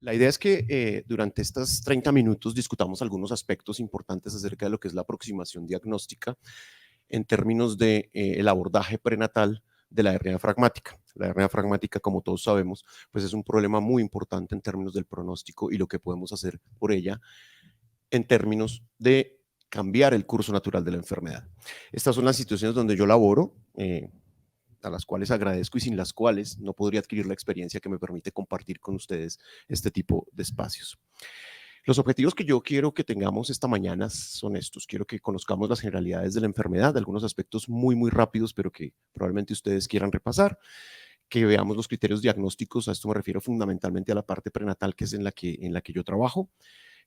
La idea es que durante estos 30 minutos discutamos algunos aspectos importantes acerca de lo que es la aproximación diagnóstica en términos de el abordaje prenatal de la hernia diafragmática. La hernia diafragmática, como todos sabemos, pues es un problema muy importante en términos del pronóstico y lo que podemos hacer por ella en términos de cambiar el curso natural de la enfermedad. Estas son las situaciones donde yo laboro, a las cuales agradezco y sin las cuales no podría adquirir la experiencia que me permite compartir con ustedes este tipo de espacios. Los objetivos que yo quiero que tengamos esta mañana son estos. Quiero que conozcamos las generalidades de la enfermedad, algunos aspectos muy rápidos, pero que probablemente ustedes quieran repasar, que veamos los criterios diagnósticos. A esto me refiero fundamentalmente a la parte prenatal, que es en la que yo trabajo,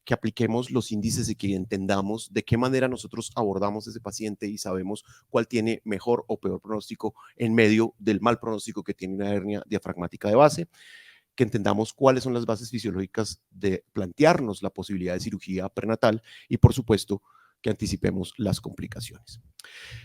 que apliquemos los índices y que entendamos de qué manera nosotros abordamos ese paciente y sabemos cuál tiene mejor o peor pronóstico en medio del mal pronóstico que tiene una hernia diafragmática de base, que entendamos cuáles son las bases fisiológicas de plantearnos la posibilidad de cirugía prenatal y, por supuesto, que anticipemos las complicaciones.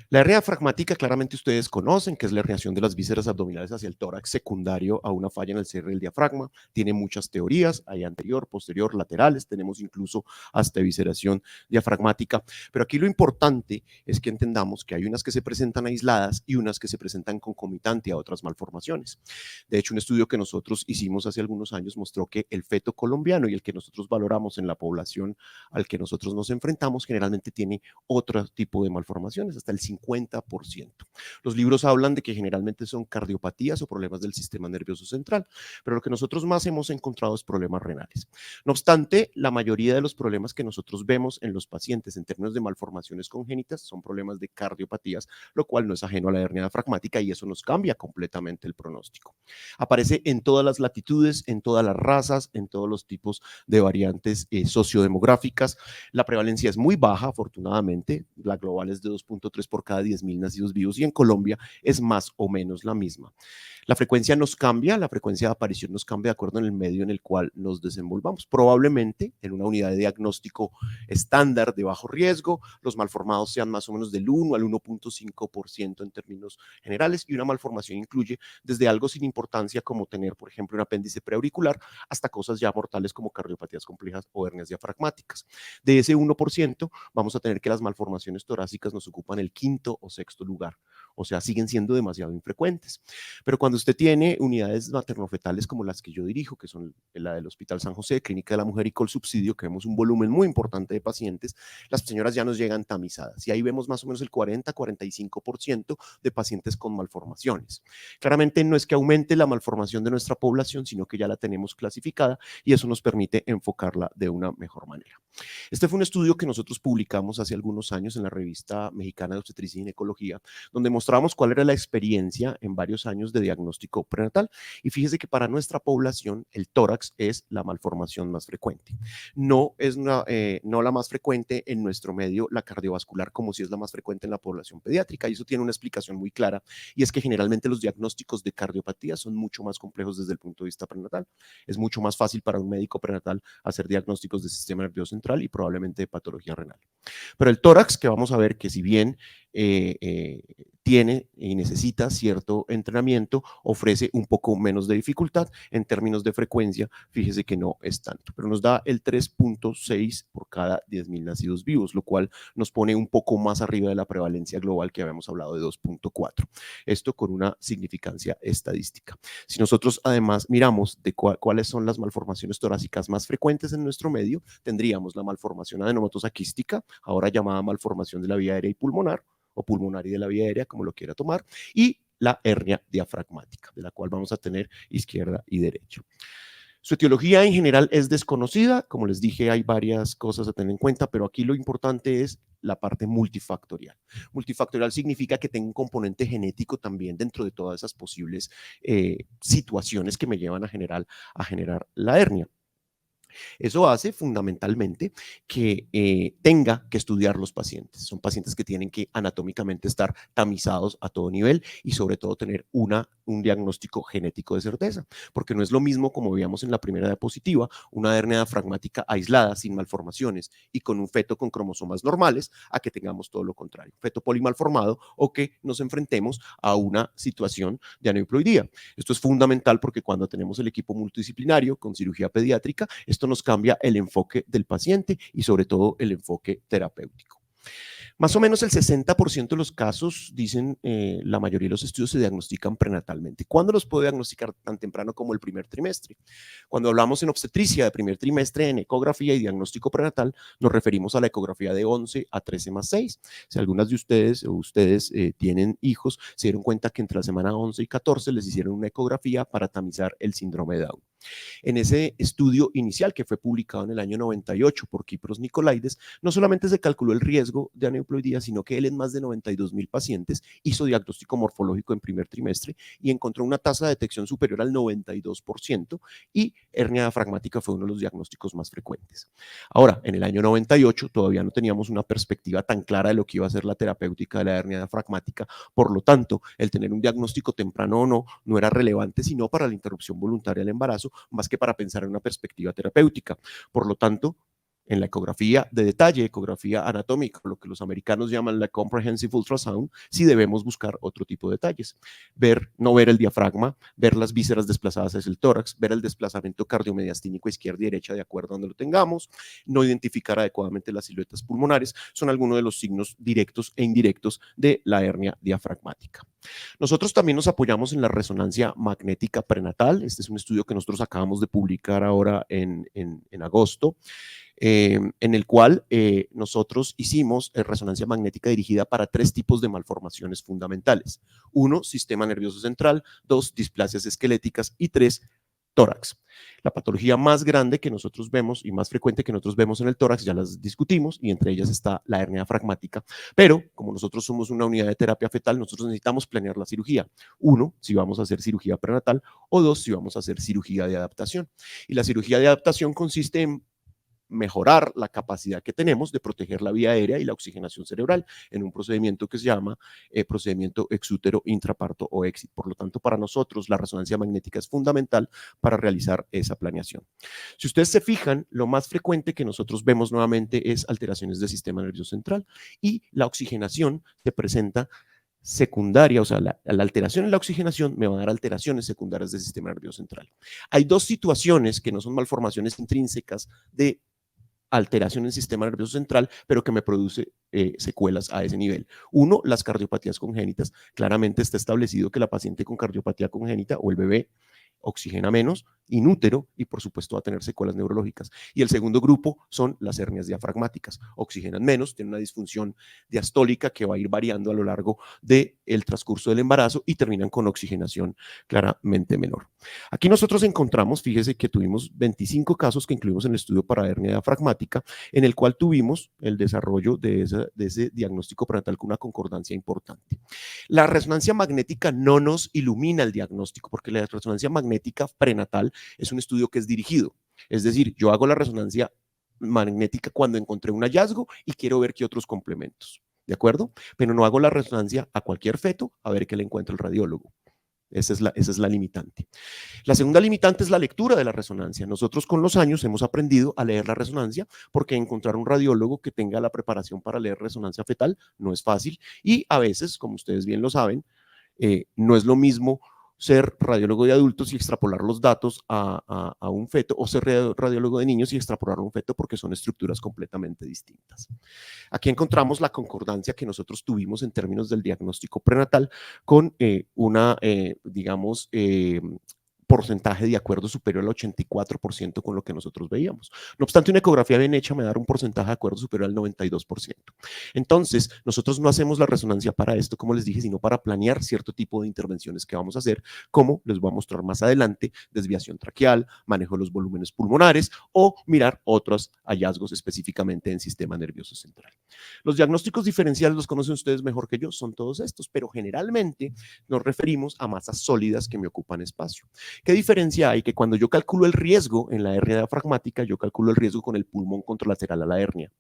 La hernia diafragmática claramente ustedes conocen, que es la herniación de las vísceras abdominales hacia el tórax secundario a una falla en el cierre del diafragma. Tiene muchas teorías, hay anterior, posterior, laterales, tenemos incluso hasta evisceración diafragmática. Pero aquí lo importante es que entendamos que hay unas que se presentan aisladas y unas que se presentan concomitante a otras malformaciones. De hecho, un estudio que nosotros hicimos hace algunos años mostró que el feto colombiano y el que nosotros valoramos en la población al que nosotros nos enfrentamos generalmente tiene otro tipo de malformaciones, hasta el 50%. Los libros hablan de que generalmente son cardiopatías o problemas del sistema nervioso central, pero lo que nosotros más hemos encontrado es problemas renales. No obstante, la mayoría de los problemas que nosotros vemos en los pacientes en términos de malformaciones congénitas son problemas de cardiopatías, lo cual no es ajeno a la hernia diafragmática y eso nos cambia completamente el pronóstico. Aparece en todas las latitudes, en todas las razas, en todos los tipos de variantes sociodemográficas. La prevalencia es muy baja, afortunadamente. La global es de 2.3 por cada 10.000 nacidos vivos y en Colombia es más o menos la misma. La frecuencia nos cambia, la frecuencia de aparición nos cambia de acuerdo en el medio en el cual nos desenvolvamos. Probablemente en una unidad de diagnóstico estándar de bajo riesgo, los malformados sean más o menos del 1 al 1.5% en términos generales y una malformación incluye desde algo sin importancia como tener, por ejemplo, un apéndice preauricular hasta cosas ya mortales como cardiopatías complejas o hernias diafragmáticas. De ese 1%, vamos a tener que las malformaciones torácicas nos ocupan el quinto o sexto lugar, o sea, siguen siendo demasiado infrecuentes. Pero cuando usted tiene unidades maternofetales como las que yo dirijo, que son la del Hospital San José, Clínica de la Mujer y Colsubsidio, que vemos un volumen muy importante de pacientes, las señoras ya nos llegan tamizadas y ahí vemos más o menos el 40-45% de pacientes con malformaciones. Claramente no es que aumente la malformación de nuestra población, sino que ya la tenemos clasificada y eso nos permite enfocarla de una mejor manera. Este fue un estudio que nosotros publicamos hace algunos años en la revista mexicana de obstetricia y ginecología, donde mostramos cuál era la experiencia en varios años de diagnóstico prenatal. Y fíjese que para nuestra población el tórax es la malformación más frecuente. No es no la más frecuente en nuestro medio la cardiovascular, como si es la más frecuente en la población pediátrica. Y eso tiene una explicación muy clara, y es que generalmente los diagnósticos de cardiopatía son mucho más complejos desde el punto de vista prenatal. Es mucho más fácil para un médico prenatal hacer diagnósticos de sistema nervioso central y probablemente de patología renal. Pero el tórax, que vamos a ver que si bien tiene y necesita cierto entrenamiento, ofrece un poco menos de dificultad en términos de frecuencia, fíjese que no es tanto, pero nos da el 3.6 por cada 10.000 nacidos vivos, lo cual nos pone un poco más arriba de la prevalencia global que habíamos hablado de 2.4. Esto con una significancia estadística. Si nosotros además miramos de cuáles son las malformaciones torácicas más frecuentes en nuestro medio, tendríamos la malformación adenomatosa quística, ahora llamada malformación de la vía aérea y pulmonar, o pulmonar y de la vía aérea, como lo quiera tomar, y la hernia diafragmática, de la cual vamos a tener izquierda y derecha. Su etiología en general es desconocida, como les dije, hay varias cosas a tener en cuenta, pero aquí lo importante es la parte multifactorial. Multifactorial significa que tengo un componente genético también dentro de todas esas posibles situaciones que me llevan a generar la hernia. Eso hace fundamentalmente que tenga que estudiar los pacientes. Son pacientes que tienen que anatómicamente estar tamizados a todo nivel y sobre todo tener un diagnóstico genético de certeza, porque no es lo mismo, como veíamos en la primera diapositiva, una hernia diafragmática aislada, sin malformaciones y con un feto con cromosomas normales, a que tengamos todo lo contrario, feto polimalformado, o que nos enfrentemos a una situación de aneuploidía. Esto es fundamental porque cuando tenemos el equipo multidisciplinario con cirugía pediátrica, esto nos cambia el enfoque del paciente y sobre todo el enfoque terapéutico. Más o menos el 60% de los casos, dicen la mayoría de los estudios, se diagnostican prenatalmente. ¿Cuándo los puedo diagnosticar? Tan temprano como el primer trimestre. Cuando hablamos en obstetricia de primer trimestre, en ecografía y diagnóstico prenatal, nos referimos a la ecografía de 11 a 13 más 6. Si algunas de ustedes o ustedes tienen hijos, se dieron cuenta que entre la semana 11 y 14 les hicieron una ecografía para tamizar el síndrome de Down. En ese estudio inicial que fue publicado en el año 98 por Kypros Nicolaides, no solamente se calculó el riesgo de aneuploidía, sino que él en más de 92,000 pacientes hizo diagnóstico morfológico en primer trimestre y encontró una tasa de detección superior al 92% y hernia diafragmática fue uno de los diagnósticos más frecuentes. Ahora, en el año 98 todavía no teníamos una perspectiva tan clara de lo que iba a ser la terapéutica de la hernia diafragmática, por lo tanto, el tener un diagnóstico temprano o no, no era relevante sino para la interrupción voluntaria del embarazo, más que para pensar en una perspectiva terapéutica. Por lo tanto, en la ecografía de detalle, ecografía anatómica, lo que los americanos llaman la comprehensive ultrasound, sí debemos buscar otro tipo de detalles. No ver el diafragma, ver las vísceras desplazadas hacia el tórax, ver el desplazamiento cardiomediastínico izquierda y derecha de acuerdo a donde lo tengamos, no identificar adecuadamente las siluetas pulmonares, son algunos de los signos directos e indirectos de la hernia diafragmática. Nosotros también nos apoyamos en la resonancia magnética prenatal. Este es un estudio que nosotros acabamos de publicar ahora en agosto. En el cual nosotros hicimos resonancia magnética dirigida para 3 tipos de malformaciones fundamentales. 1, sistema nervioso central; 2, displasias esqueléticas; y 3, tórax. La patología más grande que nosotros vemos y más frecuente que nosotros vemos en el tórax ya las discutimos, y entre ellas está la hernia diafragmática, pero como nosotros somos una unidad de terapia fetal, nosotros necesitamos planear la cirugía. 1, si vamos a hacer cirugía prenatal, o 2, si vamos a hacer cirugía de adaptación. Y la cirugía de adaptación consiste en mejorar la capacidad que tenemos de proteger la vía aérea y la oxigenación cerebral en un procedimiento que se llama procedimiento exútero intraparto o EXIT. Por lo tanto, para nosotros la resonancia magnética es fundamental para realizar esa planeación. Si ustedes se fijan, lo más frecuente que nosotros vemos nuevamente es alteraciones del sistema nervioso central, y la oxigenación se presenta secundaria, o sea, la alteración en la oxigenación me va a dar alteraciones secundarias del sistema nervioso central. Hay 2 situaciones que no son malformaciones intrínsecas de alteración en el sistema nervioso central, pero que me produce secuelas a ese nivel. 1, las cardiopatías congénitas. Claramente está establecido que la paciente con cardiopatía congénita o el bebé oxigena menos, inútero, y por supuesto va a tener secuelas neurológicas. Y el segundo grupo son las hernias diafragmáticas. Oxigenan menos, tienen una disfunción diastólica que va a ir variando a lo largo del transcurso del embarazo y terminan con oxigenación claramente menor. Aquí nosotros encontramos, fíjese que tuvimos 25 casos que incluimos en el estudio para hernia diafragmática, en el cual tuvimos el desarrollo de ese diagnóstico prenatal con una concordancia importante. La resonancia magnética no nos ilumina el diagnóstico, porque la resonancia magnética prenatal es un estudio que es dirigido. Es decir, yo hago la resonancia magnética cuando encontré un hallazgo y quiero ver qué otros complementos, ¿de acuerdo? Pero no hago la resonancia a cualquier feto a ver qué le encuentra el radiólogo. Esa es la limitante. La segunda limitante es la lectura de la resonancia. Nosotros con los años hemos aprendido a leer la resonancia, porque encontrar un radiólogo que tenga la preparación para leer resonancia fetal no es fácil, y a veces, como ustedes bien lo saben, no es lo mismo ser radiólogo de adultos y extrapolar los datos a un feto, o ser radiólogo de niños y extrapolar a un feto, porque son estructuras completamente distintas. Aquí encontramos la concordancia que nosotros tuvimos en términos del diagnóstico prenatal con digamos, porcentaje de acuerdo superior al 84% con lo que nosotros veíamos. No obstante, una ecografía bien hecha me da un porcentaje de acuerdo superior al 92%. Entonces, nosotros no hacemos la resonancia para esto, como les dije, sino para planear cierto tipo de intervenciones que vamos a hacer, como les voy a mostrar más adelante: desviación traqueal, manejo de los volúmenes pulmonares, o mirar otros hallazgos específicamente en sistema nervioso central. Los diagnósticos diferenciales los conocen ustedes mejor que yo, son todos estos, pero generalmente nos referimos a masas sólidas que me ocupan espacio. ¿Qué diferencia hay? Que cuando yo calculo el riesgo en la hernia diafragmática, yo calculo el riesgo con el pulmón contralateral a la hernia.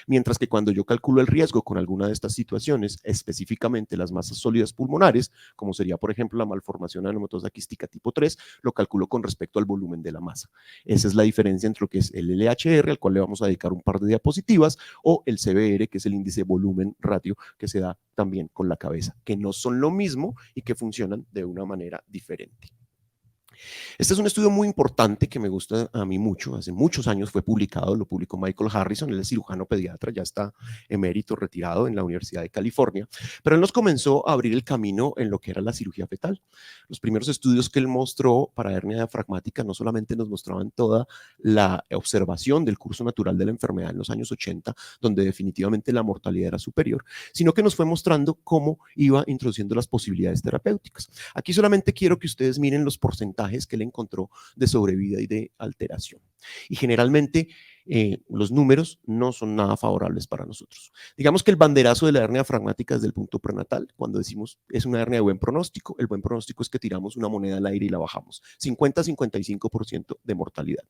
Mientras que cuando yo calculo el riesgo con alguna de estas situaciones, específicamente las masas sólidas pulmonares, como sería, por ejemplo, la malformación anematosa quística tipo 3, lo calculo con respecto al volumen de la masa. Esa es la diferencia entre lo que es el LHR, al cual le vamos a dedicar un par de diapositivas, o el CBR, que es el índice volumen ratio, que se da también con la cabeza, que no son lo mismo y que funcionan de una manera diferente. Este es un estudio muy importante que me gusta a mí mucho. Hace muchos años fue publicado, lo publicó Michael Harrison, él es cirujano pediatra, ya está emérito, retirado en la Universidad de California, pero él nos comenzó a abrir el camino en lo que era la cirugía fetal. Los primeros estudios que él mostró para hernia diafragmática no solamente nos mostraban toda la observación del curso natural de la enfermedad en los años 80, donde definitivamente la mortalidad era superior, sino que nos fue mostrando cómo iba introduciendo las posibilidades terapéuticas. Aquí solamente quiero que ustedes miren los porcentajes que él encontró de sobrevida y de alteración. Y generalmente los números no son nada favorables para nosotros. Digamos que el banderazo de la hernia diafragmática desde el punto prenatal, cuando decimos es una hernia de buen pronóstico, el buen pronóstico es que tiramos una moneda al aire y la bajamos. 50-55% de mortalidad.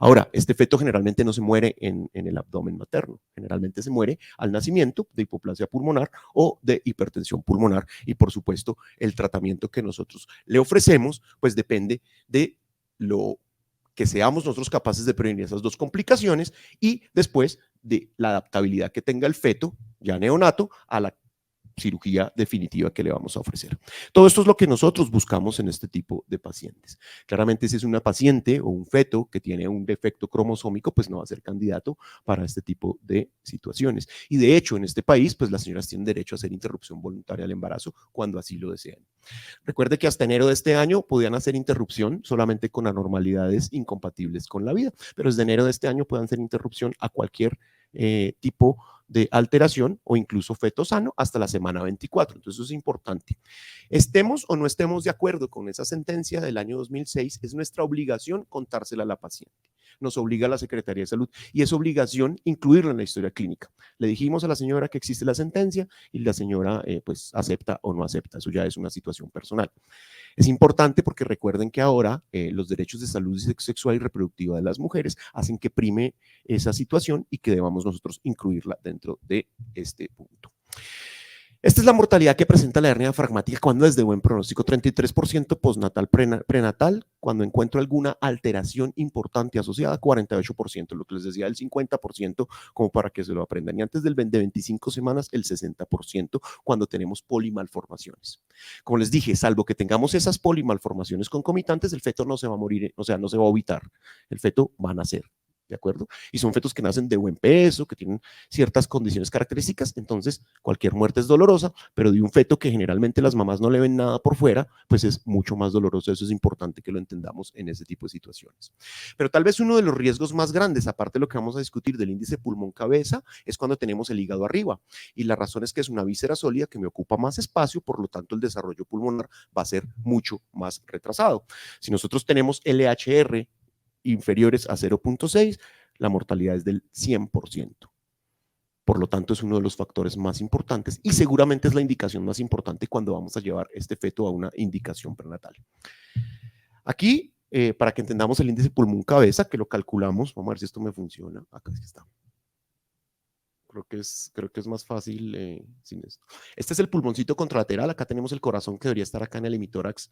Ahora, este feto generalmente no se muere en el abdomen materno, generalmente se muere al nacimiento de hipoplasia pulmonar o de hipertensión pulmonar, y por supuesto el tratamiento que nosotros le ofrecemos pues depende de lo que seamos nosotros capaces de prevenir esas dos complicaciones y después de la adaptabilidad que tenga el feto ya neonato a la cirugía definitiva que le vamos a ofrecer. Todo esto es lo que nosotros buscamos en este tipo de pacientes. Claramente, si es una paciente o un feto que tiene un defecto cromosómico, pues no va a ser candidato para este tipo de situaciones. Y de hecho, en este país, pues las señoras tienen derecho a hacer interrupción voluntaria al embarazo cuando así lo desean. Recuerde que hasta enero de este año podían hacer interrupción solamente con anormalidades incompatibles con la vida, pero desde enero de este año pueden hacer interrupción a cualquier tipo de alteración o incluso feto sano hasta la semana 24. Entonces eso es importante. Estemos o no estemos de acuerdo con esa sentencia del año 2006, es nuestra obligación contársela a la paciente. Nos obliga a la Secretaría de Salud y es obligación incluirla en la historia clínica. Le dijimos a la señora que existe la sentencia y la señora pues acepta o no acepta. Eso ya es una situación personal. Es importante porque recuerden que ahora los derechos de salud sexual y reproductiva de las mujeres hacen que prime esa situación y que debamos nosotros incluirla dentro de este punto. Esta es la mortalidad que presenta la hernia diafragmática cuando es de buen pronóstico, 33% postnatal, prenatal, cuando encuentro alguna alteración importante asociada, 48%, lo que les decía, el 50%, como para que se lo aprendan. Y antes de 25 semanas, el 60%, cuando tenemos polimalformaciones. Como les dije, salvo que tengamos esas polimalformaciones concomitantes, el feto no se va a morir, o sea, no se va a ovitar, el feto va a nacer. ¿De acuerdo? Y son fetos que nacen de buen peso, que tienen ciertas condiciones características, entonces cualquier muerte es dolorosa, pero de un feto que generalmente las mamás no le ven nada por fuera, pues es mucho más doloroso. Eso es importante que lo entendamos en ese tipo de situaciones. Pero tal vez uno de los riesgos más grandes, aparte de lo que vamos a discutir del índice pulmón-cabeza, es cuando tenemos el hígado arriba. Y la razón es que es una víscera sólida que me ocupa más espacio, por lo tanto el desarrollo pulmonar va a ser mucho más retrasado. Si nosotros tenemos LHR inferiores a 0.6, la mortalidad es del 100%. Por lo tanto, es uno de los factores más importantes y seguramente es la indicación más importante cuando vamos a llevar este feto a una indicación prenatal. Aquí, para que entendamos el índice pulmón-cabeza, que lo calculamos, vamos a ver si esto me funciona. Acá está. Creo que es más fácil sin esto. Este es el pulmoncito contralateral. Acá tenemos el corazón que debería estar acá en el hemitórax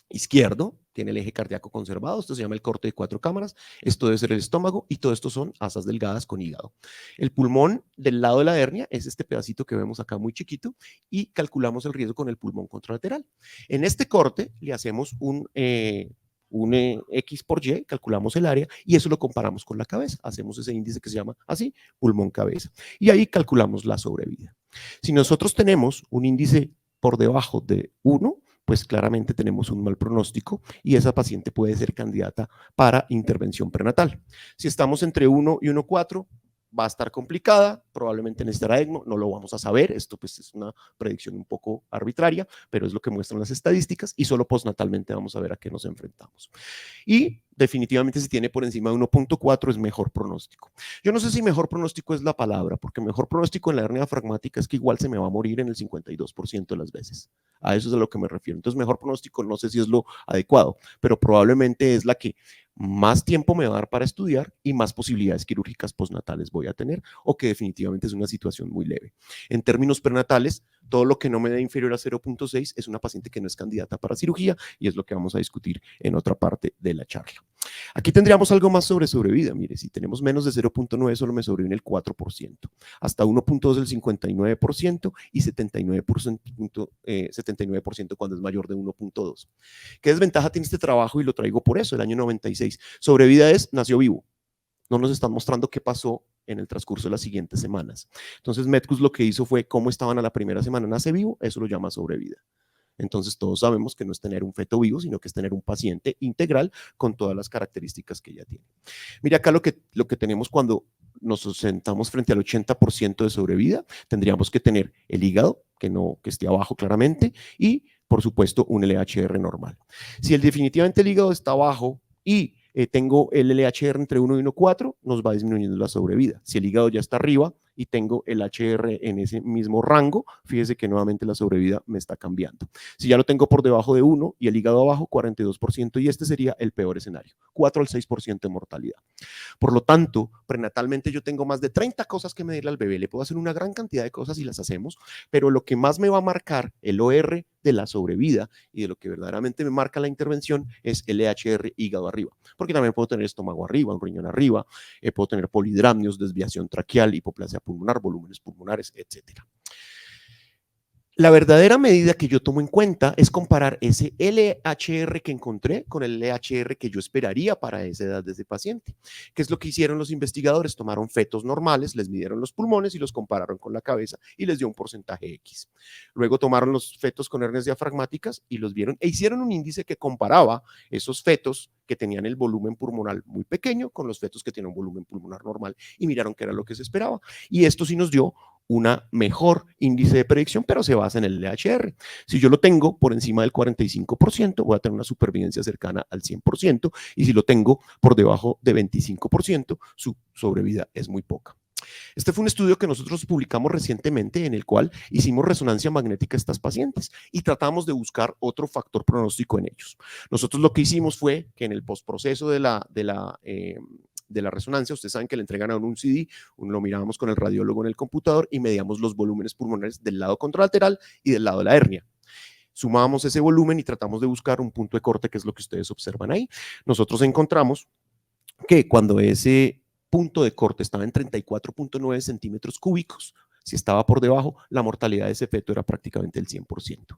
izquierdo, tiene el eje cardíaco conservado, esto se llama el corte de 4 cámaras, esto debe ser el estómago y todo esto son asas delgadas con hígado. El pulmón del lado de la hernia es este pedacito que vemos acá muy chiquito y calculamos el riesgo con el pulmón contralateral. En este corte le hacemos un X por Y, calculamos el área y eso lo comparamos con la cabeza, hacemos ese índice que se llama así, pulmón-cabeza, y ahí calculamos la sobrevida. Si nosotros tenemos un índice por debajo de 1, pues claramente tenemos un mal pronóstico y esa paciente puede ser candidata para intervención prenatal. Si estamos entre 1 y 1,4, va a estar complicada, probablemente necesitará ECMO, no lo vamos a saber, esto pues es una predicción un poco arbitraria, pero es lo que muestran las estadísticas y solo postnatalmente vamos a ver a qué nos enfrentamos. Y definitivamente si tiene por encima de 1.4 es mejor pronóstico. Yo no sé si mejor pronóstico es la palabra, porque mejor pronóstico en la hernia diafragmática es que igual se me va a morir en el 52% de las veces. A eso es a lo que me refiero. Entonces mejor pronóstico no sé si es lo adecuado, pero probablemente es la que más tiempo me va a dar para estudiar y más posibilidades quirúrgicas postnatales voy a tener, o que definitivamente es una situación muy leve. En términos prenatales, todo lo que no me dé inferior a 0.6 es una paciente que no es candidata para cirugía y es lo que vamos a discutir en otra parte de la charla. Aquí tendríamos algo más sobre sobrevida. Mire, si tenemos menos de 0.9 solo me sobrevive el 4%, hasta 1.2 el 59% y 79% cuando es mayor de 1.2. ¿Qué desventaja tiene este trabajo? Y lo traigo por eso, el año 96. Sobrevida es, nació vivo. No nos están mostrando qué pasó en el transcurso de las siguientes semanas. Entonces, Metcus lo que hizo fue cómo estaban a la primera semana, nace vivo, eso lo llama sobrevida. Entonces, todos sabemos que no es tener un feto vivo, sino que es tener un paciente integral con todas las características que ella tiene. Mira acá lo que tenemos cuando nos sentamos frente al 80% de sobrevida, tendríamos que tener el hígado, que esté abajo claramente, y por supuesto un LHR normal. Si definitivamente el hígado está abajo y tengo el LHR entre 1 y 1.4, nos va disminuyendo la sobrevida. Si el hígado ya está arriba y tengo el HR en ese mismo rango, fíjese que nuevamente la sobrevida me está cambiando. Si ya lo tengo por debajo de 1 y el hígado abajo, 42%, y este sería el peor escenario, 4 al 6% de mortalidad. Por lo tanto, prenatalmente yo tengo más de 30 cosas que medirle al bebé. Le puedo hacer una gran cantidad de cosas y las hacemos, pero lo que más me va a marcar el OR de la sobrevida y de lo que verdaderamente me marca la intervención es el LHR hígado arriba, porque también puedo tener estómago arriba, un riñón arriba, puedo tener polidramnios, desviación traqueal, hipoplasia pulmonar, volúmenes pulmonares, etcétera. La verdadera medida que yo tomo en cuenta es comparar ese LHR que encontré con el LHR que yo esperaría para esa edad de ese paciente. ¿Qué es lo que hicieron los investigadores? Tomaron fetos normales, les midieron los pulmones y los compararon con la cabeza y les dio un porcentaje X. Luego tomaron los fetos con hernias diafragmáticas y los vieron e hicieron un índice que comparaba esos fetos que tenían el volumen pulmonar muy pequeño con los fetos que tienen un volumen pulmonar normal y miraron qué era lo que se esperaba. Y esto sí nos dio una mejor índice de predicción, pero se basa en el LHR. Si yo lo tengo por encima del 45%, voy a tener una supervivencia cercana al 100%, y si lo tengo por debajo de 25%, su sobrevida es muy poca. Este fue un estudio que nosotros publicamos recientemente en el cual hicimos resonancia magnética a estas pacientes y tratamos de buscar otro factor pronóstico en ellos. Nosotros lo que hicimos fue que en el postproceso de la resonancia, ustedes saben que le entregan a uno un CD, lo mirábamos con el radiólogo en el computador y medíamos los volúmenes pulmonares del lado contralateral y del lado de la hernia. Sumábamos ese volumen y tratamos de buscar un punto de corte, que es lo que ustedes observan ahí. Nosotros encontramos que cuando ese punto de corte estaba en 34.9 centímetros cúbicos, si estaba por debajo, la mortalidad de ese feto era prácticamente el 100%.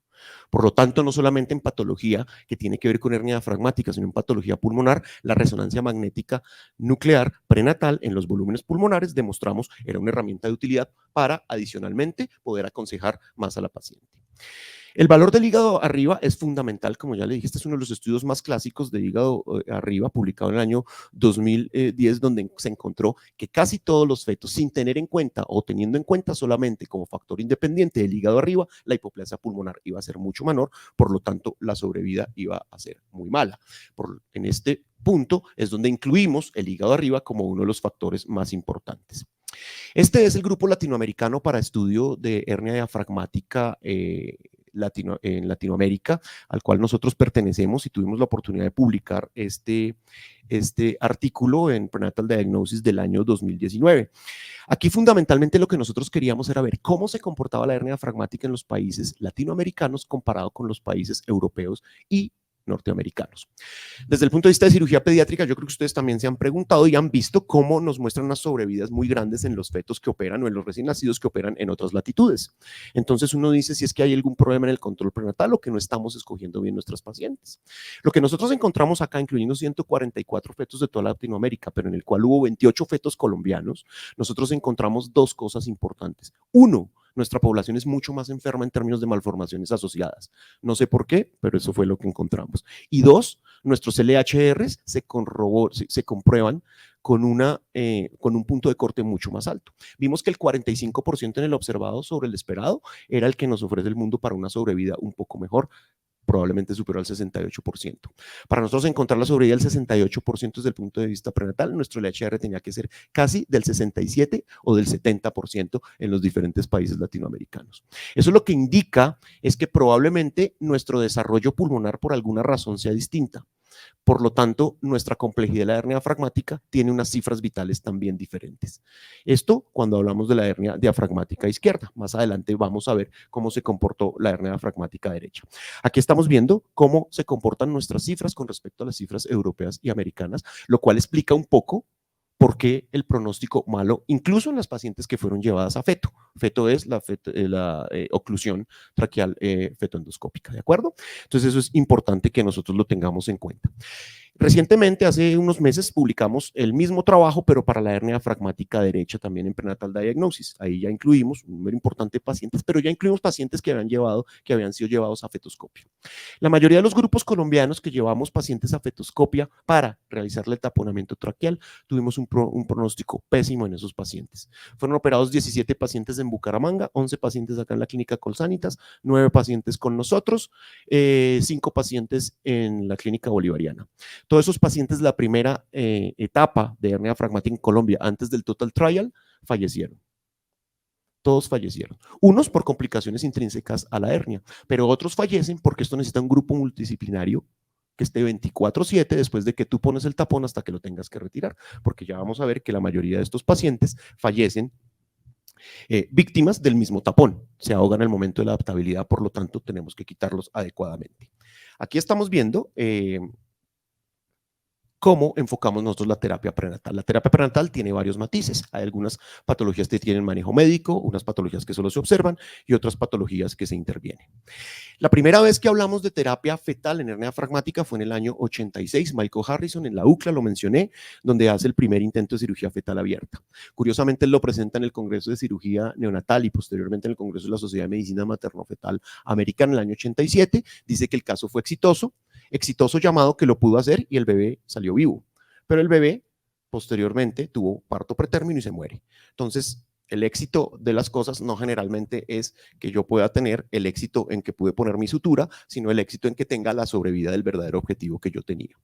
Por lo tanto, no solamente en patología que tiene que ver con hernia diafragmática, sino en patología pulmonar, la resonancia magnética nuclear prenatal en los volúmenes pulmonares demostramos era una herramienta de utilidad para adicionalmente poder aconsejar más a la paciente. El valor del hígado arriba es fundamental, como ya le dije, este es uno de los estudios más clásicos de hígado arriba, publicado en el año 2010, donde se encontró que casi todos los fetos, sin tener en cuenta o teniendo en cuenta solamente como factor independiente del hígado arriba, la hipoplasia pulmonar iba a ser mucho menor, por lo tanto la sobrevida iba a ser muy mala. En este punto es donde incluimos el hígado arriba como uno de los factores más importantes. Este es el grupo latinoamericano para estudio de hernia diafragmática en Latinoamérica, al cual nosotros pertenecemos y tuvimos la oportunidad de publicar este artículo en Prenatal Diagnosis del año 2019. Aquí fundamentalmente lo que nosotros queríamos era ver cómo se comportaba la hernia diafragmática en los países latinoamericanos comparado con los países europeos y norteamericanos. Desde el punto de vista de cirugía pediátrica, yo creo que ustedes también se han preguntado y han visto cómo nos muestran unas sobrevidas muy grandes en los fetos que operan o en los recién nacidos que operan en otras latitudes. Entonces uno dice si es que hay algún problema en el control prenatal o que no estamos escogiendo bien nuestras pacientes. Lo que nosotros encontramos acá, incluyendo 144 fetos de toda Latinoamérica, pero en el cual hubo 28 fetos colombianos, nosotros encontramos dos cosas importantes. Uno, nuestra población es mucho más enferma en términos de malformaciones asociadas. No sé por qué, pero eso fue lo que encontramos. Y dos, nuestros LHRs se comprueban con un punto de corte mucho más alto. Vimos que el 45% en el observado sobre el esperado era el que nos ofrece el mundo para una sobrevida un poco mejor, probablemente superó al 68%. Para nosotros encontrar la sobrevida del 68% desde el punto de vista prenatal, nuestro LHR tenía que ser casi del 67 o del 70% en los diferentes países latinoamericanos. Eso lo que indica es que probablemente nuestro desarrollo pulmonar por alguna razón sea distinta. Por lo tanto, nuestra complejidad de la hernia diafragmática tiene unas cifras vitales también diferentes. Esto cuando hablamos de la hernia diafragmática izquierda. Más adelante vamos a ver cómo se comportó la hernia diafragmática derecha. Aquí estamos viendo cómo se comportan nuestras cifras con respecto a las cifras europeas y americanas, lo cual explica un poco por qué el pronóstico malo, incluso en las pacientes que fueron llevadas a feto. Feto es la oclusión traqueal fetoendoscópica, ¿de acuerdo? Entonces eso es importante que nosotros lo tengamos en cuenta. Recientemente, hace unos meses, publicamos el mismo trabajo, pero para la hernia diafragmática derecha, también en Prenatal Diagnosis. Ahí ya incluimos un número importante de pacientes, pero ya incluimos pacientes que habían sido llevados a fetoscopio. La mayoría de los grupos colombianos que llevamos pacientes a fetoscopia para realizarle el taponamiento traqueal, tuvimos un pronóstico pésimo en esos pacientes. Fueron operados 17 pacientes en Bucaramanga, 11 pacientes acá en la clínica Colsanitas, 9 pacientes con nosotros, 5 pacientes en la clínica bolivariana. Todos esos pacientes de la primera etapa de hernia diafragmática en Colombia, antes del total trial, fallecieron. Todos fallecieron. Unos por complicaciones intrínsecas a la hernia, pero otros fallecen porque esto necesita un grupo multidisciplinario que esté 24/7 después de que tú pones el tapón hasta que lo tengas que retirar, porque ya vamos a ver que la mayoría de estos pacientes fallecen víctimas del mismo tapón, se ahogan en el momento de la adaptabilidad, por lo tanto tenemos que quitarlos adecuadamente. Aquí estamos viendo cómo enfocamos nosotros la terapia prenatal. La terapia prenatal tiene varios matices. Hay algunas patologías que tienen manejo médico, unas patologías que solo se observan y otras patologías que se intervienen. La primera vez que hablamos de terapia fetal en hernia diafragmática fue en el año 86. Michael Harrison en la UCLA, lo mencioné, donde hace el primer intento de cirugía fetal abierta. Curiosamente, él lo presenta en el Congreso de Cirugía Neonatal y posteriormente en el Congreso de la Sociedad de Medicina Materno-Fetal Americana en el año 87. Dice que el caso fue exitoso llamado que lo pudo hacer y el bebé salió vivo, pero el bebé posteriormente tuvo parto pretérmino y se muere. Entonces, el éxito de las cosas no generalmente es que yo pueda tener el éxito en que pude poner mi sutura, sino el éxito en que tenga la sobrevida del verdadero objetivo que yo tenía.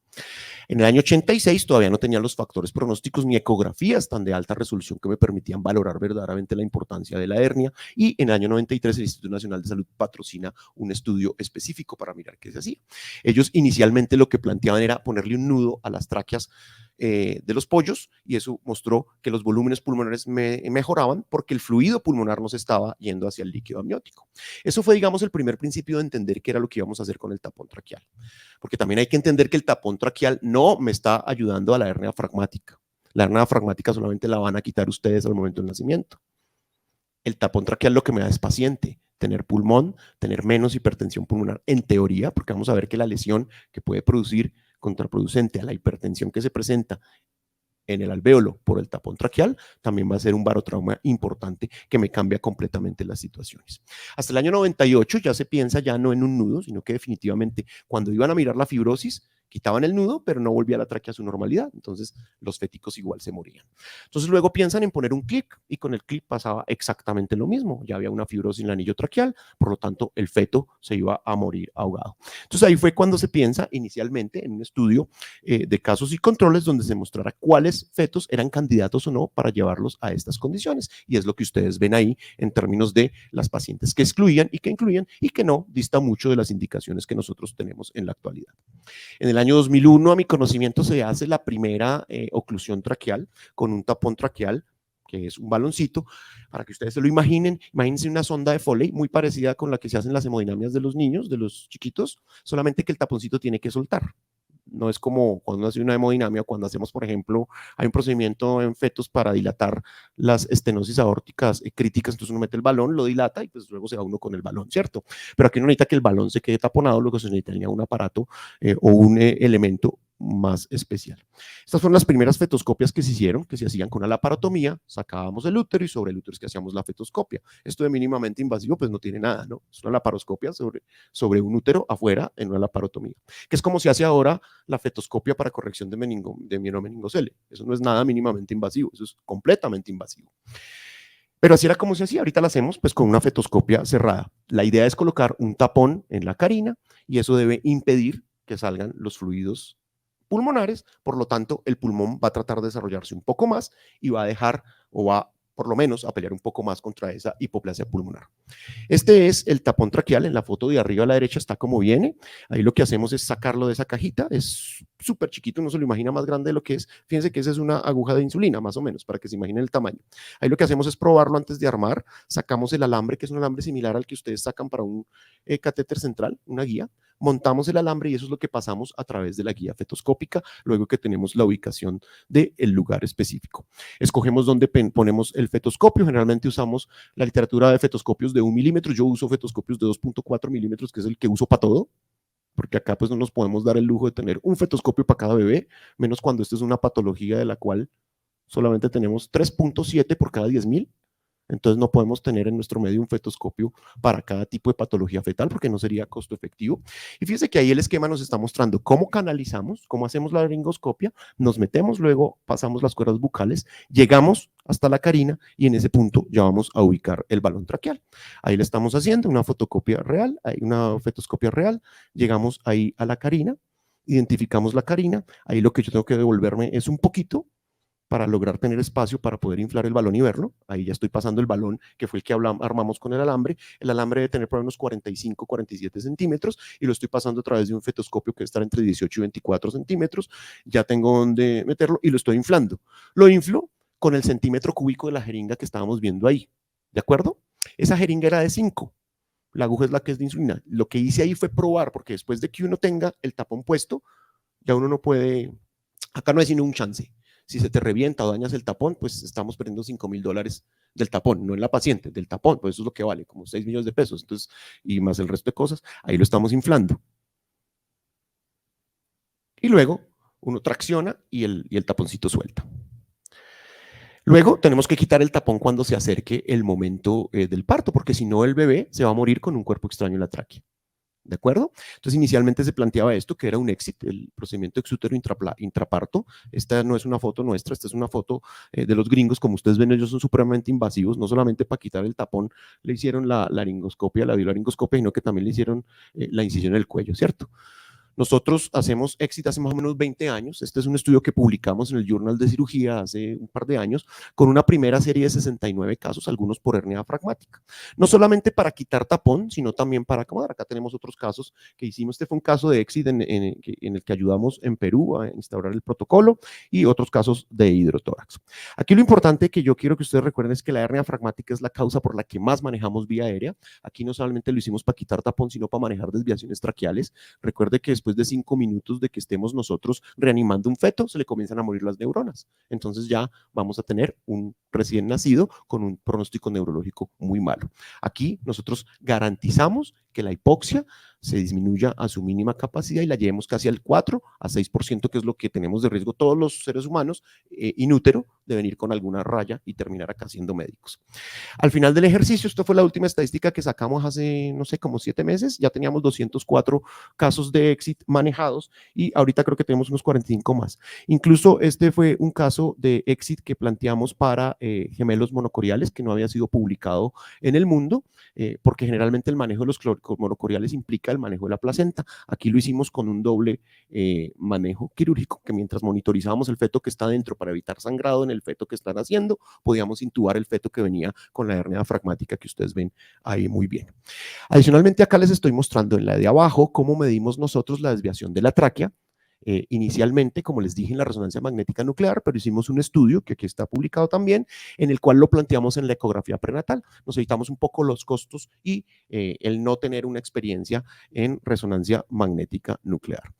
En el año 86 todavía no tenía los factores pronósticos ni ecografías tan de alta resolución que me permitían valorar verdaderamente la importancia de la hernia, y en el año 93 el Instituto Nacional de Salud patrocina un estudio específico para mirar qué se hacía. Ellos inicialmente lo que planteaban era ponerle un nudo a las tráqueas de los pollos, y eso mostró que los volúmenes pulmonares mejoraban porque el fluido pulmonar nos estaba yendo hacia el líquido amniótico. Eso fue, digamos, el primer principio de entender qué era lo que íbamos a hacer con el tapón traqueal, porque también hay que entender que el tapón traqueal no me está ayudando a la hernia diafragmática. La hernia diafragmática solamente la van a quitar ustedes al momento del nacimiento. El tapón traqueal lo que me da es paciente, tener pulmón, tener menos hipertensión pulmonar, en teoría, porque vamos a ver que la lesión que puede producir contraproducente a la hipertensión que se presenta en el alvéolo por el tapón traqueal, también va a ser un barotrauma importante que me cambia completamente las situaciones. Hasta el año 98 ya se piensa ya no en un nudo, sino que definitivamente cuando iban a mirar la fibrosis, quitaban el nudo, pero no volvía la tráquea a su normalidad, entonces los féticos igual se morían. Entonces luego piensan en poner un clip, y con el clip pasaba exactamente lo mismo, ya había una fibrosis en el anillo traqueal, por lo tanto el feto se iba a morir ahogado. Entonces ahí fue cuando se piensa inicialmente en un estudio de casos y controles donde se mostrara cuáles fetos eran candidatos o no para llevarlos a estas condiciones, y es lo que ustedes ven ahí en términos de las pacientes que excluían y que incluían, y que no dista mucho de las indicaciones que nosotros tenemos en la actualidad. En el año 2001, a mi conocimiento, se hace la primera oclusión traqueal con un tapón traqueal, que es un baloncito, para que ustedes se lo imaginen. Imagínense una sonda de Foley muy parecida con la que se hacen las hemodinamias de los niños, de los chiquitos, solamente que el taponcito tiene que soltar. No es como cuando hace una hemodinamia, cuando hacemos, por ejemplo, hay un procedimiento en fetos para dilatar las estenosis aórticas críticas, entonces uno mete el balón, lo dilata y pues luego se va uno con el balón, ¿cierto? Pero aquí no necesita que el balón se quede taponado, luego se necesitaría un aparato o un elemento más especial. Estas fueron las primeras fetoscopias que se hicieron, que se hacían con una laparotomía, sacábamos el útero y sobre el útero es que hacíamos la fetoscopia. Esto de mínimamente invasivo pues no tiene nada, ¿no? Es una laparoscopia sobre un útero afuera en una laparotomía, que es como se hace ahora la fetoscopia para corrección de mienomeningocele. Eso no es nada mínimamente invasivo, eso es completamente invasivo. Pero así era como se hacía, ahorita la hacemos pues con una fetoscopia cerrada. La idea es colocar un tapón en la carina y eso debe impedir que salgan los fluidos pulmonares, por lo tanto el pulmón va a tratar de desarrollarse un poco más y va a dejar o va por lo menos a pelear un poco más contra esa hipoplasia pulmonar. Este es el tapón traqueal, en la foto de arriba a la derecha está como viene, ahí lo que hacemos es sacarlo de esa cajita, es súper chiquito, uno se lo imagina más grande de lo que es, fíjense que esa es una aguja de insulina más o menos, para que se imaginen el tamaño. Ahí lo que hacemos es probarlo antes de armar, sacamos el alambre, que es un alambre similar al que ustedes sacan para un catéter central, una guía, montamos el alambre y eso es lo que pasamos a través de la guía fetoscópica, luego que tenemos la ubicación del lugar específico. Escogemos dónde ponemos el fetoscopio, generalmente usamos la literatura de fetoscopios de 1 milímetro, yo uso fetoscopios de 2.4 milímetros, que es el que uso para todo, porque acá pues no nos podemos dar el lujo de tener un fetoscopio para cada bebé, menos cuando esta es una patología de la cual solamente tenemos 3.7 por cada 10.000. Entonces no podemos tener en nuestro medio un fetoscopio para cada tipo de patología fetal porque no sería costo efectivo. Y fíjense que ahí el esquema nos está mostrando cómo canalizamos, cómo hacemos la laringoscopia, nos metemos luego, pasamos las cuerdas bucales, llegamos hasta la carina y en ese punto ya vamos a ubicar el balón traqueal. Ahí le estamos haciendo una fotocopia real, hay una fetoscopia real, llegamos ahí a la carina, identificamos la carina, ahí lo que yo tengo que devolverme es un poquito para lograr tener espacio para poder inflar el balón y verlo. Ahí ya estoy pasando el balón, que fue el que armamos con el alambre. El alambre debe tener por unos 45, 47 centímetros y lo estoy pasando a través de un fetoscopio que debe estar entre 18 y 24 centímetros. Ya tengo donde meterlo y lo estoy inflando. Lo inflo con el centímetro cúbico de la jeringa que estábamos viendo ahí. ¿De acuerdo? Esa jeringa era de 5. La aguja es la que es de insulina. Lo que hice ahí fue probar, porque después de que uno tenga el tapón puesto, ya uno no puede, acá no hay sino un chance. Si se te revienta o dañas el tapón, pues estamos perdiendo $5,000 del tapón, no en la paciente, del tapón, pues eso es lo que vale, como 6 millones de pesos, entonces, y más el resto de cosas, ahí lo estamos inflando. Y luego uno tracciona y el taponcito suelta. Luego tenemos que quitar el tapón cuando se acerque el momento del parto, porque si no el bebé se va a morir con un cuerpo extraño en la tráquea. ¿De acuerdo? Entonces, inicialmente se planteaba esto, que era un EXIT, el procedimiento exútero intraparto. Esta no es una foto nuestra, esta es una foto de los gringos. Como ustedes ven, ellos son supremamente invasivos, no solamente para quitar el tapón le hicieron la laringoscopia, la biolaringoscopia, sino que también le hicieron la incisión en el cuello, ¿cierto? Nosotros hacemos EXIT hace más o menos 20 años. Este es un estudio que publicamos en el Journal de Cirugía hace un par de años, con una primera serie de 69 casos, algunos por hernia fragmática. No solamente para quitar tapón, sino también para acomodar. Acá tenemos otros casos que hicimos. Este fue un caso de EXIT en el que ayudamos en Perú a instaurar el protocolo y otros casos de hidrotórax. Aquí lo importante que yo quiero que ustedes recuerden es que la hernia fragmática es la causa por la que más manejamos vía aérea. Aquí no solamente lo hicimos para quitar tapón, sino para manejar desviaciones traqueales. Recuerde que después de 5 minutos de que estemos nosotros reanimando un feto, se le comienzan a morir las neuronas. Entonces ya vamos a tener un recién nacido con un pronóstico neurológico muy malo. Aquí nosotros garantizamos que la hipoxia se disminuya a su mínima capacidad y la llevemos casi al 4 a 6%, que es lo que tenemos de riesgo todos los seres humanos in útero de venir con alguna raya y terminar acá siendo médicos. Al final del ejercicio, esto fue la última estadística que sacamos hace, no sé, como 7 meses, ya teníamos 204 casos de EXIT manejados y ahorita creo que tenemos unos 45 más. Incluso este fue un caso de EXIT que planteamos para gemelos monocoriales que no había sido publicado en el mundo, porque generalmente el manejo de los monocoriales implica el manejo de la placenta. Aquí lo hicimos con un doble manejo quirúrgico, que mientras monitorizábamos el feto que está dentro para evitar sangrado en el feto que están haciendo, podíamos intubar el feto que venía con la hernia fragmática que ustedes ven ahí muy bien. Adicionalmente, acá les estoy mostrando en la de abajo cómo medimos nosotros la desviación de la tráquea. Inicialmente, como les dije, en la resonancia magnética nuclear, pero hicimos un estudio que aquí está publicado también, en el cual lo planteamos en la ecografía prenatal. Nos evitamos un poco los costos y el no tener una experiencia en resonancia magnética nuclear.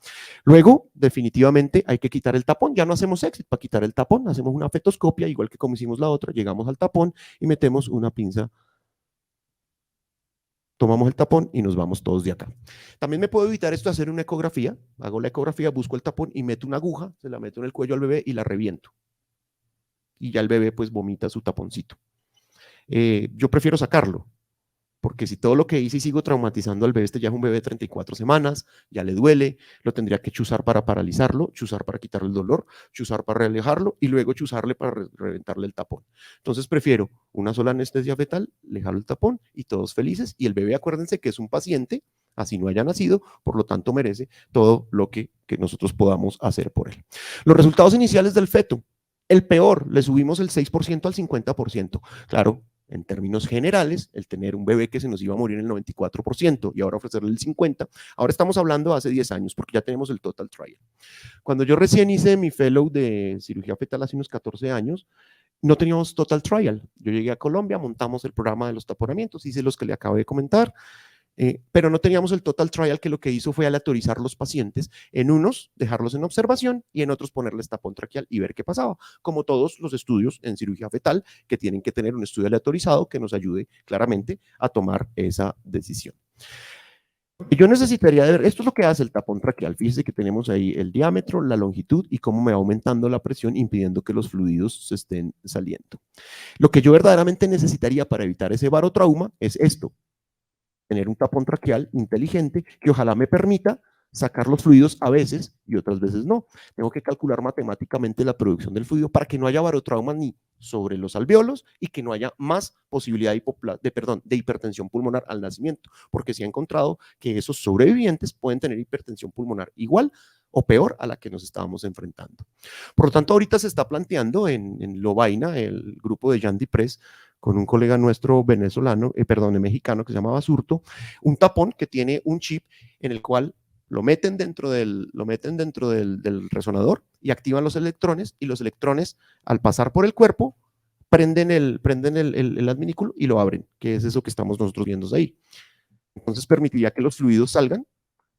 Luego, definitivamente, hay que quitar el tapón. Ya no hacemos EXIT para quitar el tapón, hacemos una fetoscopia, igual que como hicimos la otra, llegamos al tapón y metemos una pinza tomamos el tapón y nos vamos todos de acá. También me puedo evitar esto de hacer una ecografía. Hago la ecografía, busco el tapón y meto una aguja, se la meto en el cuello al bebé y la reviento. Y ya el bebé pues vomita su taponcito. Yo prefiero sacarlo, porque si todo lo que hice y sigo traumatizando al bebé, este ya es un bebé de 34 semanas, ya le duele, lo tendría que chuzar para paralizarlo, chuzar para quitarle el dolor, chuzar para alejarlo y luego chuzarle para reventarle el tapón. Entonces prefiero una sola anestesia fetal, le jalo el tapón y todos felices. Y el bebé, acuérdense que es un paciente, así no haya nacido, por lo tanto merece todo lo que nosotros podamos hacer por él. Los resultados iniciales del feto. El peor, le subimos el 6% al 50%. Claro, en términos generales, el tener un bebé que se nos iba a morir en el 94% y ahora ofrecerle el 50%, ahora estamos hablando de hace 10 años porque ya tenemos el total trial. Cuando yo recién hice mi fellow de cirugía fetal hace unos 14 años, no teníamos total trial. Yo llegué a Colombia, montamos el programa de los taponamientos, hice los que le acabé de comentar, pero no teníamos el total trial, que lo que hizo fue aleatorizar los pacientes, en unos dejarlos en observación y en otros ponerles tapón traqueal y ver qué pasaba, como todos los estudios en cirugía fetal que tienen que tener un estudio aleatorizado que nos ayude claramente a tomar esa decisión. Yo necesitaría ver, esto es lo que hace el tapón traqueal, fíjese que tenemos ahí el diámetro, la longitud y cómo me va aumentando la presión impidiendo que los fluidos se estén saliendo. Lo que yo verdaderamente necesitaría para evitar ese barotrauma es esto, tener un tapón traqueal inteligente que ojalá me permita sacar los fluidos a veces y otras veces no. Tengo que calcular matemáticamente la producción del fluido para que no haya barotrauma ni sobre los alvéolos y que no haya más posibilidad de hipertensión pulmonar al nacimiento, porque se ha encontrado que esos sobrevivientes pueden tener hipertensión pulmonar igual o peor a la que nos estábamos enfrentando. Por lo tanto, ahorita se está planteando en Lovaina, el grupo de Jan Diprés, con un colega nuestro venezolano, mexicano, que se llama Basurto, un tapón que tiene un chip en el cual lo meten dentro del resonador y activan los electrones, y los electrones, al pasar por el cuerpo, prenden el adminículo y lo abren, que es eso que estamos nosotros viendo ahí. Entonces permitiría que los fluidos salgan,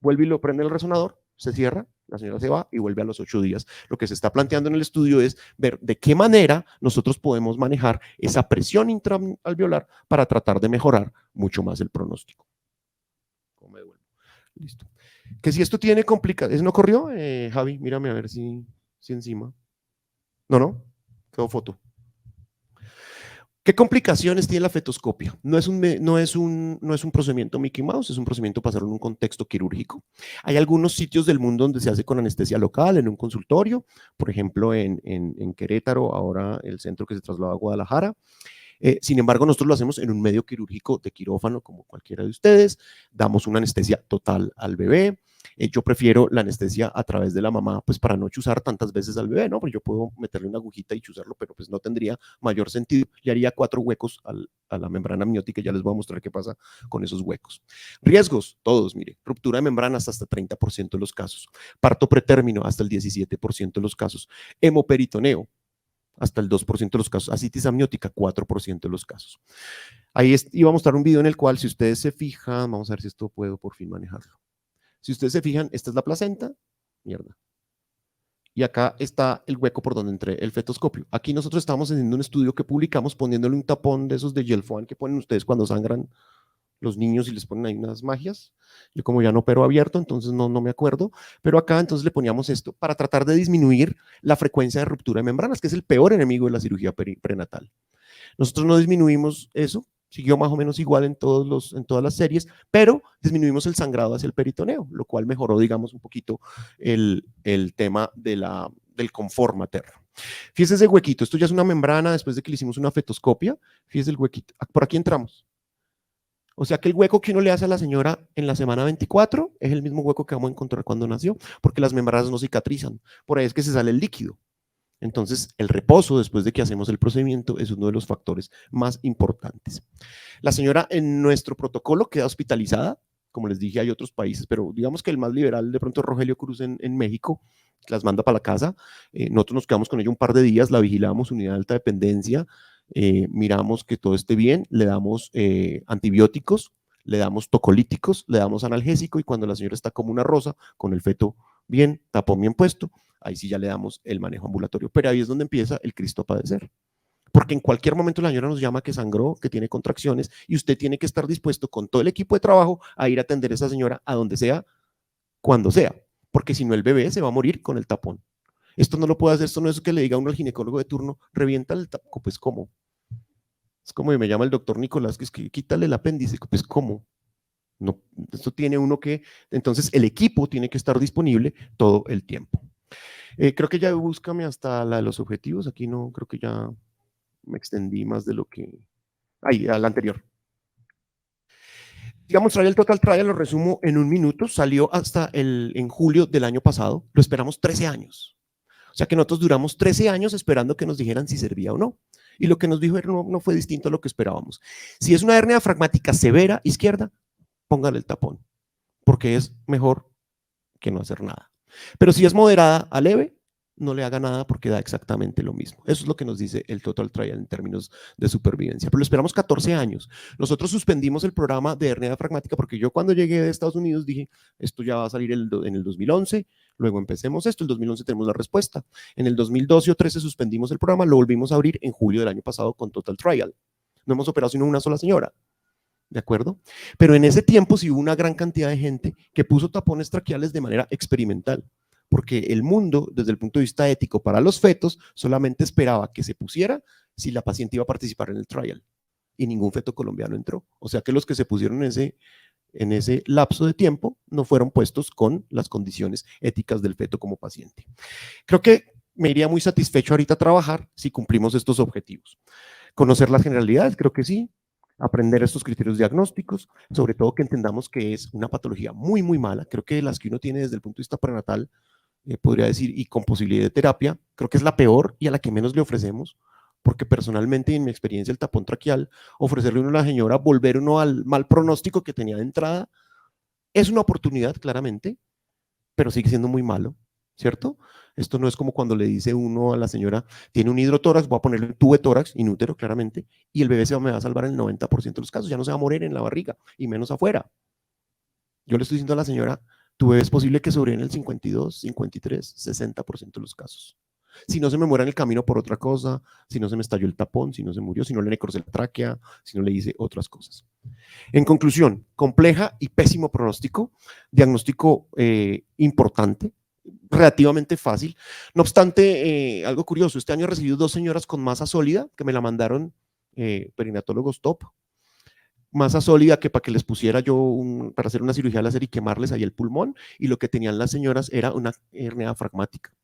vuelve y lo prende el resonador, se cierra, la señora se va y vuelve a los 8 días. Lo que se está planteando en el estudio es ver de qué manera nosotros podemos manejar esa presión intraalveolar para tratar de mejorar mucho más el pronóstico. ¿Cómo me devuelvo? Listo. Que si esto tiene complicaciones, ¿eso no corrió? Javi, mírame a ver si encima. No, quedó foto. ¿Qué complicaciones tiene la fetoscopia? No es un procedimiento Mickey Mouse, es un procedimiento para hacerlo en un contexto quirúrgico. Hay algunos sitios del mundo donde se hace con anestesia local, en un consultorio, por ejemplo en Querétaro, ahora el centro que se trasladó a Guadalajara. Sin embargo, nosotros lo hacemos en un medio quirúrgico de quirófano, como cualquiera de ustedes. Damos una anestesia total al bebé. Yo prefiero la anestesia a través de la mamá, pues para no chuzar tantas veces al bebé, ¿no? Porque yo puedo meterle una agujita y chuzarlo, pero pues no tendría mayor sentido. Le haría 4 huecos a la membrana amniótica y ya les voy a mostrar qué pasa con esos huecos. Riesgos, todos, mire, ruptura de membranas hasta 30% de los casos, parto pretérmino hasta el 17% de los casos, hemoperitoneo, hasta el 2% de los casos, ascitis amniótica, 4% de los casos. Ahí iba a mostrar un video en el cual, si ustedes se fijan, vamos a ver si esto puedo por fin manejarlo. Si ustedes se fijan, esta es la placenta, mierda. Y acá está el hueco por donde entré el fetoscopio. Aquí nosotros estamos haciendo un estudio que publicamos poniéndole un tapón de esos de Gelfoam que ponen ustedes cuando sangran los niños y les ponen ahí unas magias. Yo como ya no opero abierto, entonces no me acuerdo, pero acá entonces le poníamos esto para tratar de disminuir la frecuencia de ruptura de membranas, que es el peor enemigo de la cirugía prenatal. Nosotros no disminuimos eso, siguió más o menos igual en todas las series, pero disminuimos el sangrado hacia el peritoneo, lo cual mejoró, digamos, un poquito el tema del confort materno. Fíjese ese huequito, esto ya es una membrana después de que le hicimos una fetoscopia, fíjese el huequito, por aquí entramos. O sea que el hueco que uno le hace a la señora en la semana 24 es el mismo hueco que vamos a encontrar cuando nació, porque las membranas no cicatrizan, por ahí es que se sale el líquido. Entonces, el reposo después de que hacemos el procedimiento es uno de los factores más importantes. La señora en nuestro protocolo queda hospitalizada, como les dije, hay otros países, pero digamos que el más liberal de pronto es Rogelio Cruz en México, las manda para la casa. Nosotros nos quedamos con ella un par de días, la vigilamos, unidad de alta dependencia, miramos que todo esté bien, le damos antibióticos, le damos tocolíticos, le damos analgésico y cuando la señora está como una rosa, con el feto bien, tapón bien puesto, ahí sí ya le damos el manejo ambulatorio. Pero ahí es donde empieza el Cristo a padecer, porque en cualquier momento la señora nos llama que sangró, que tiene contracciones, y usted tiene que estar dispuesto con todo el equipo de trabajo a ir a atender a esa señora a donde sea, cuando sea, porque si no el bebé se va a morir con el tapón. Esto no lo puede hacer, esto no es que le diga a uno al ginecólogo de turno, revienta el tapón, pues ¿cómo? Es como me llama el doctor Nicolás, que es que quítale el apéndice, pues ¿cómo? No, esto tiene uno que, entonces el equipo tiene que estar disponible todo el tiempo. Creo que ya búscame hasta la de los objetivos, aquí no, creo que ya me extendí más de lo que, ahí, al anterior. Digamos, traer el Total Trial, lo resumo en un minuto, salió hasta en julio del año pasado, lo esperamos 13 años. O sea que nosotros duramos 13 años esperando que nos dijeran si servía o no. Y lo que nos dijo no fue distinto a lo que esperábamos. Si es una hernia fragmática severa izquierda, póngale el tapón, porque es mejor que no hacer nada. Pero si es moderada a leve, no le haga nada porque da exactamente lo mismo. Eso es lo que nos dice el Total Trial en términos de supervivencia. Pero lo esperamos 14 años. Nosotros suspendimos el programa de hernia fragmática porque yo cuando llegué de Estados Unidos dije, esto ya va a salir en el 2011, luego empecemos esto, en el 2011 tenemos la respuesta. En el 2012 o 13 suspendimos el programa, lo volvimos a abrir en julio del año pasado con Total Trial. No hemos operado sino una sola señora. ¿De acuerdo? Pero en ese tiempo sí hubo una gran cantidad de gente que puso tapones traqueales de manera experimental, porque el mundo, desde el punto de vista ético para los fetos, solamente esperaba que se pusiera si la paciente iba a participar en el trial, y ningún feto colombiano entró. O sea que los que se pusieron en ese lapso de tiempo no fueron puestos con las condiciones éticas del feto como paciente. Creo que me iría muy satisfecho ahorita a trabajar si cumplimos estos objetivos. Conocer las generalidades, creo que sí. Aprender estos criterios diagnósticos, sobre todo que entendamos que es una patología muy, muy mala. Creo que las que uno tiene desde el punto de vista prenatal, podría decir, y con posibilidad de terapia, creo que es la peor y a la que menos le ofrecemos, porque personalmente, en mi experiencia, el tapón traqueal, ofrecerle a la señora, volver uno al mal pronóstico que tenía de entrada, es una oportunidad, claramente, pero sigue siendo muy malo, ¿cierto? Esto no es como cuando le dice uno a la señora, tiene un hidrotórax, voy a ponerle un tubo de tórax, inútero, claramente, y el bebé me va a salvar en el 90% de los casos, ya no se va a morir en la barriga, y menos afuera. Yo le estoy diciendo a la señora, tu bebé es posible que sobreviva en el 52, 53, 60% de los casos. Si no se me muera en el camino por otra cosa, si no se me estalló el tapón, si no se murió, si no le necrosé la tráquea, si no le hice otras cosas. En conclusión, compleja y pésimo pronóstico, diagnóstico importante, relativamente fácil. No obstante, algo curioso, este año he recibido 2 señoras con masa sólida que me la mandaron perinatólogos top, masa sólida que para que les pusiera yo para hacer una cirugía láser y quemarles ahí el pulmón, y lo que tenían las señoras era una hernia fragmática.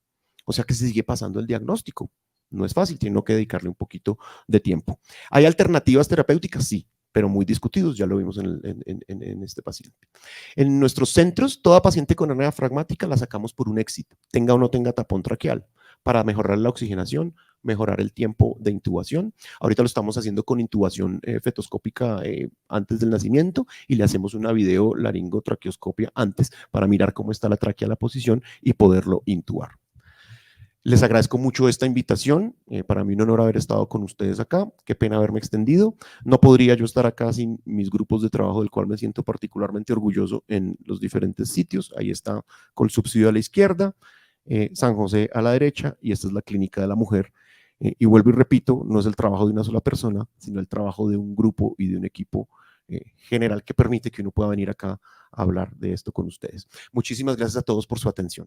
O sea que se sigue pasando el diagnóstico. No es fácil, tiene que dedicarle un poquito de tiempo. ¿Hay alternativas terapéuticas? Sí, pero muy discutidos, ya lo vimos en este paciente. En nuestros centros, toda paciente con hernia fragmática la sacamos por un éxito, tenga o no tenga tapón traqueal, para mejorar la oxigenación, mejorar el tiempo de intubación. Ahorita lo estamos haciendo con intubación fetoscópica antes del nacimiento, y le hacemos una video laringotraqueoscopia antes para mirar cómo está la tráquea, la posición, y poderlo intubar. Les agradezco mucho esta invitación. Para mí un honor haber estado con ustedes acá. Qué pena haberme extendido. No podría yo estar acá sin mis grupos de trabajo, del cual me siento particularmente orgulloso en los diferentes sitios. Ahí está Colsubsidio a la izquierda, San José a la derecha, y esta es la Clínica de la Mujer. Y vuelvo y repito, no es el trabajo de una sola persona, sino el trabajo de un grupo y de un equipo general que permite que uno pueda venir acá a hablar de esto con ustedes. Muchísimas gracias a todos por su atención.